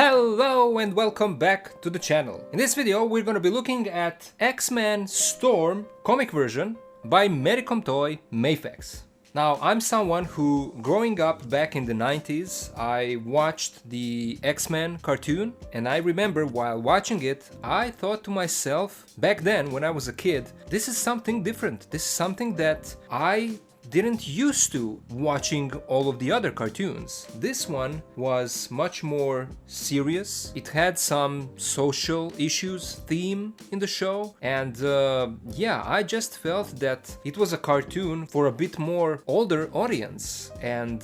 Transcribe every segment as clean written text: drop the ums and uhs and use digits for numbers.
Hello and welcome back to the channel. In this video we're gonna be looking at X-Men Storm comic version by Medicom toy MAFEX. Now, I'm someone who, growing up back in the 90s, I watched the X-Men cartoon, and I remember while watching it, I thought to myself, back then when I was a kid, this is something different. This is something that I didn't used to watching all of the other cartoons. This one was much more serious. It had some social issues theme in the show, and yeah, I just felt that it was a cartoon for a bit more older audience, and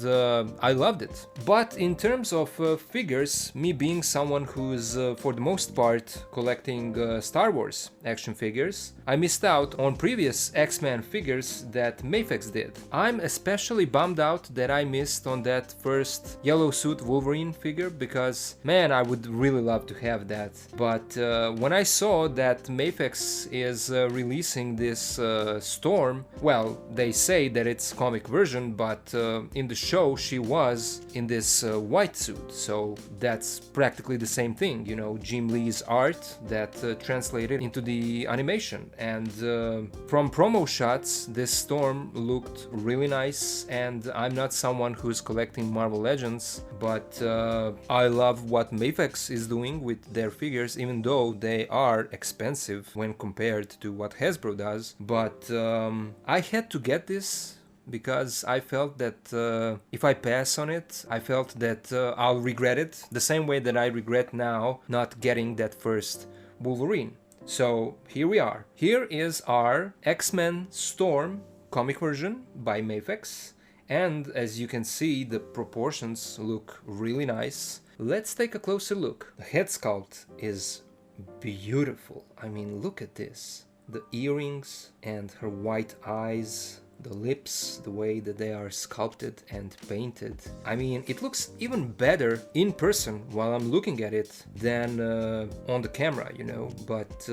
I loved it. But in terms of figures, me being someone who's for the most part collecting Star Wars action figures, I missed out on previous X-Men figures that MAFEX did. I'm especially bummed out that I missed on that first yellow suit Wolverine figure, because man, I would really love to have that. But when I saw that MAFEX is releasing this Storm, well, they say that it's comic version, but in the show she was in this white suit, so that's practically the same thing, you know, Jim Lee's art that translated into the animation. And from promo shots, this Storm looked really nice, and I'm not someone who's collecting Marvel Legends, but I love what MAFEX is doing with their figures, even though they are expensive when compared to what Hasbro does. But I had to get this because I felt that if I pass on it, I felt that I'll regret it the same way that I regret now not getting that first Wolverine. So here we are. Here is our X-Men Storm comic version by MAFEX, and as you can see, the proportions look really nice. Let's take a closer look. The head sculpt is beautiful. I mean, look at this. The earrings and her white eyes, the lips, the way that they are sculpted and painted. I mean, it looks even better in person while I'm looking at it than on the camera, you know. But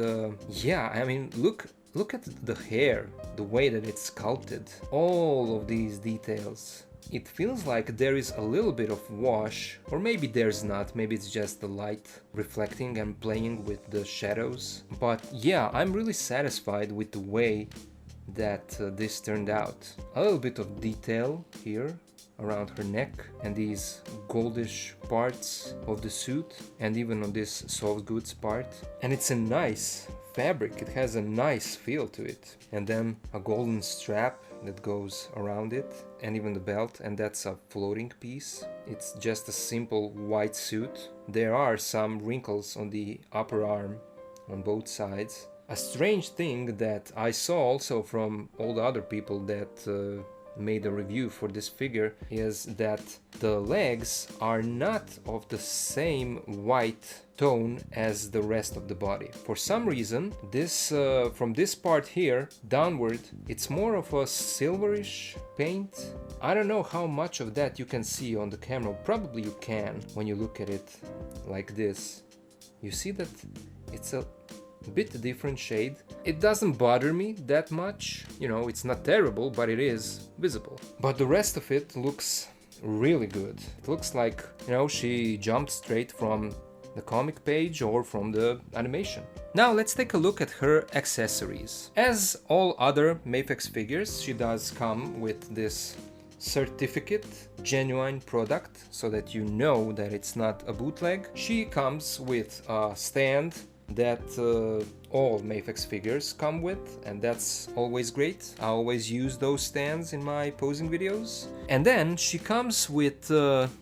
yeah, I mean, look at the hair, the way that it's sculpted, all of these details. It feels like there is a little bit of wash, or maybe there's not, maybe it's just the light reflecting and playing with the shadows. But yeah, I'm really satisfied with the way that this turned out. A little bit of detail here around her neck and these goldish parts of the suit, and even on this soft goods part. And it's a nice fabric, it has a nice feel to it. And then a golden strap that goes around it, and even the belt, and that's a floating piece. It's just a simple white suit. There are some wrinkles on the upper arm on both sides. A strange thing that I saw also from all the other people that made a review for this figure is that the legs are not of the same white tone as the rest of the body. For some reason, this from this part here downward, it's more of a silverish paint. I don't know how much of that you can see on the camera. Probably you can when you look at it like this. You see that it's a bit different shade. It doesn't bother me that much, you know, it's not terrible, but it is visible. But the rest of it looks really good. It looks like, you know, she jumped straight from the comic page or from the animation. Now let's take a look at her accessories. As all other MAFEX figures, she does come with this certificate, genuine product, so that you know that it's not a bootleg. She comes with a stand that all MAFEX figures come with, and that's always great. I always use those stands in my posing videos. And then she comes with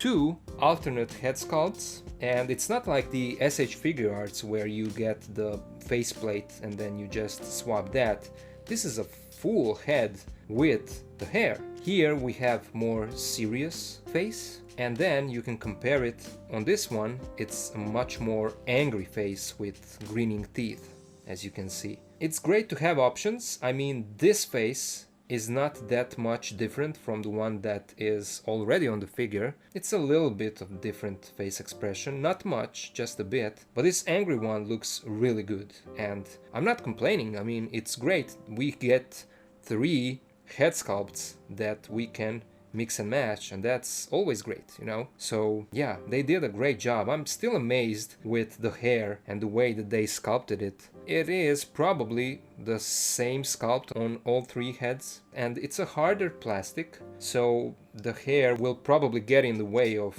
two alternate head sculpts, and it's not like the SH Figure Arts where you get the faceplate and then you just swap that. This is a full head with the hair. Here we have more serious face, and then you can compare it on this one. It's a much more angry face with grinning teeth, as you can see. It's great to have options. I mean, this face is not that much different from the one that is already on the figure. It's a little bit of different face expression, not much, just a bit, but this angry one looks really good, and I'm not complaining. I mean, it's great. We get 3 head sculpts that we can mix and match, and that's always great, you know? So yeah, they did a great job. I'm still amazed with the hair and the way that they sculpted it. It is probably the same sculpt on all three heads, and it's a harder plastic, so the hair will probably get in the way of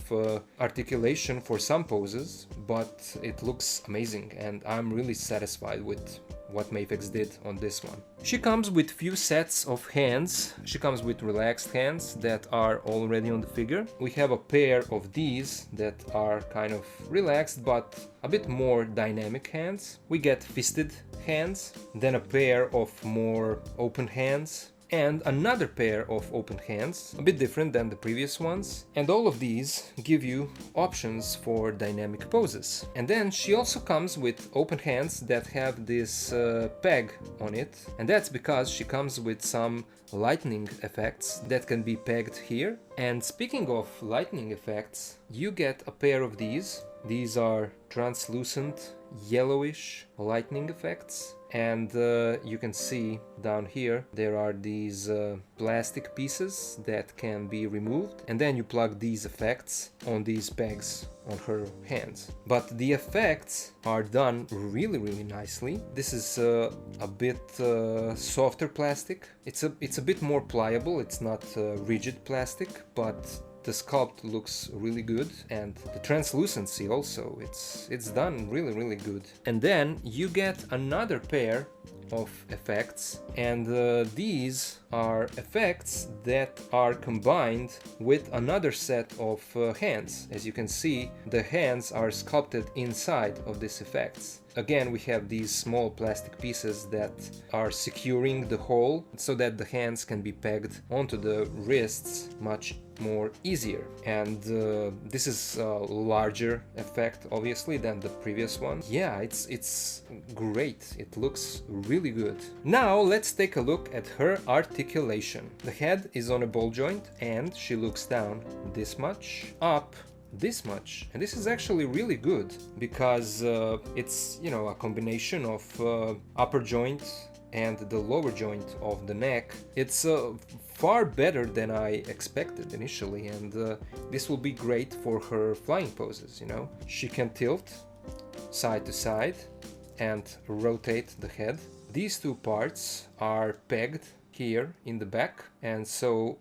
articulation for some poses, but it looks amazing and I'm really satisfied with what MAFEX did on this one. She comes with few sets of hands. She comes with relaxed hands that are already on the figure. We have a pair of these that are kind of relaxed but a bit more dynamic hands. We get fisted hands, then a pair of more open hands, and another pair of open hands, a bit different than the previous ones. And all of these give you options for dynamic poses. And then she also comes with open hands that have this peg on it, and that's because she comes with some lightning effects that can be pegged here. And speaking of lightning effects, you get a pair of these. These are translucent yellowish lightning effects, and you can see down here there are these plastic pieces that can be removed, and then you plug these effects on these pegs on her hands. But the effects are done really nicely. This is a bit softer plastic. It's a bit more pliable. It's not rigid plastic, but the sculpt looks really good, and the translucency also, it's done really good. And then you get another pair of effects, and these are effects that are combined with another set of hands. As you can see, the hands are sculpted inside of these effects. Again, we have these small plastic pieces that are securing the hole so that the hands can be pegged onto the wrists much more easier. And this is a larger effect obviously than the previous one. Yeah, it's great. It looks really good. Now let's take a look at her articulation. The head is on a ball joint and she looks down this much, up this much, and this is actually really good because it's, you know, a combination of upper joint and the lower joint of the neck. It's far better than I expected initially, and this will be great for her flying poses, you know. She can tilt side to side and rotate the head. These two parts are pegged here in the back, and so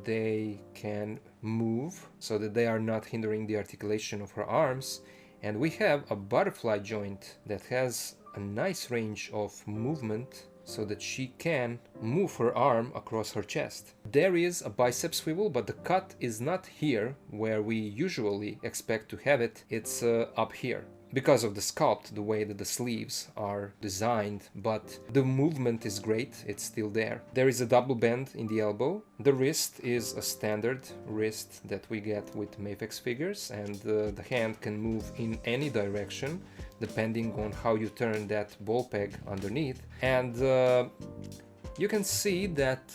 they can move so that they are not hindering the articulation of her arms. And we have a butterfly joint that has a nice range of movement so that she can move her arm across her chest. There is a bicep swivel, but the cut is not here where we usually expect to have it. It's up here, because of the sculpt, the way that the sleeves are designed, but the movement is great, it's still there. There is a double bend in the elbow. The wrist is a standard wrist that we get with MAFEX figures, and the hand can move in any direction depending on how you turn that ball peg underneath. And you can see that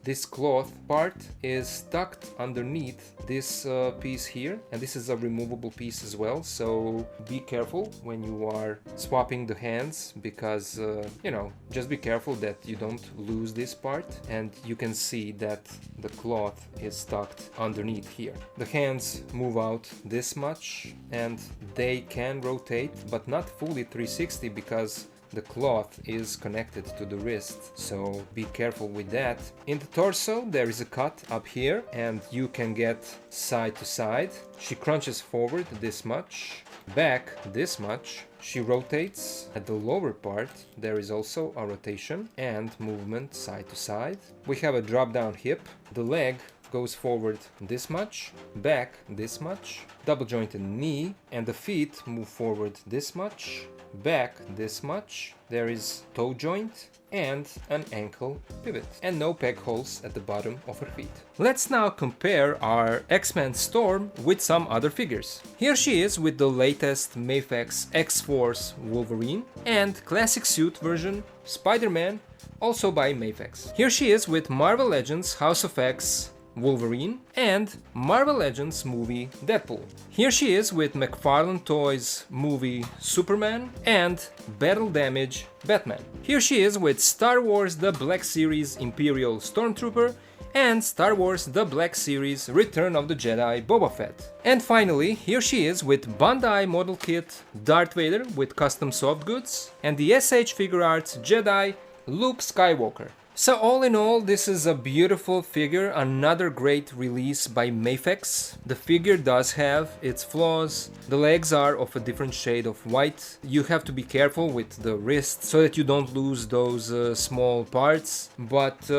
this cloth part is tucked underneath this piece here, and this is a removable piece as well, so be careful when you are swapping the hands, because you know, just be careful that you don't lose this part. And you can see that the cloth is tucked underneath here. The hands move out this much and they can rotate, but not fully 360 because the cloth is connected to the wrist, so be careful with that. In the torso there is a cut up here, and you can get side to side. She crunches forward this much, back this much. She rotates at the lower part. There is also a rotation and movement side to side. We have a drop down hip. The leg goes forward this much, back this much, double jointed knee, and the feet move forward this much, back this much. There is toe joint and an ankle pivot, and no peg holes at the bottom of her feet. Let's now compare our X-Men Storm with some other figures. Here she is with the latest MAFEX X-Force Wolverine and classic suit version Spider-Man, also by MAFEX. Here she is with Marvel Legends House of X Wolverine and Marvel Legends movie Deadpool. Here she is with McFarlane Toys movie Superman and Battle Damage Batman. Here she is with Star Wars The Black Series Imperial Stormtrooper and Star Wars The Black Series Return of the Jedi Boba Fett. And finally, here she is with Bandai model kit Darth Vader with custom soft goods and the SH Figure Arts Jedi Luke Skywalker. So all in all, this is a beautiful figure, another great release by MAFEX. The figure does have its flaws. The legs are of a different shade of white. You have to be careful with the wrist so that you don't lose those small parts. But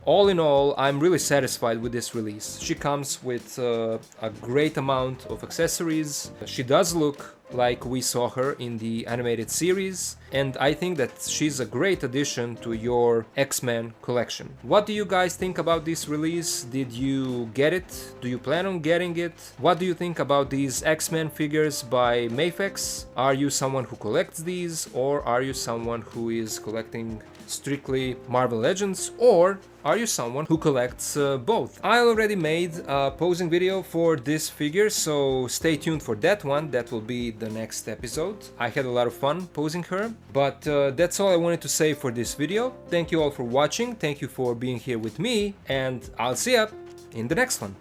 all in all, I'm really satisfied with this release. She comes with a great amount of accessories. She does look like we saw her in the animated series, and I think that she's a great addition to your X-Men collection. What do you guys think about this release? Did you get it? Do you plan on getting it? What do you think about these X-Men figures by MAFEX? Are you someone who collects these, or are you someone who is collecting strictly Marvel Legends, or are you someone who collects both? I already made a posing video for this figure, so stay tuned for that one. That will be the next episode. I had a lot of fun posing her, but that's all I wanted to say for this video. Thank you all for watching, thank you for being here with me, and I'll see ya in the next one.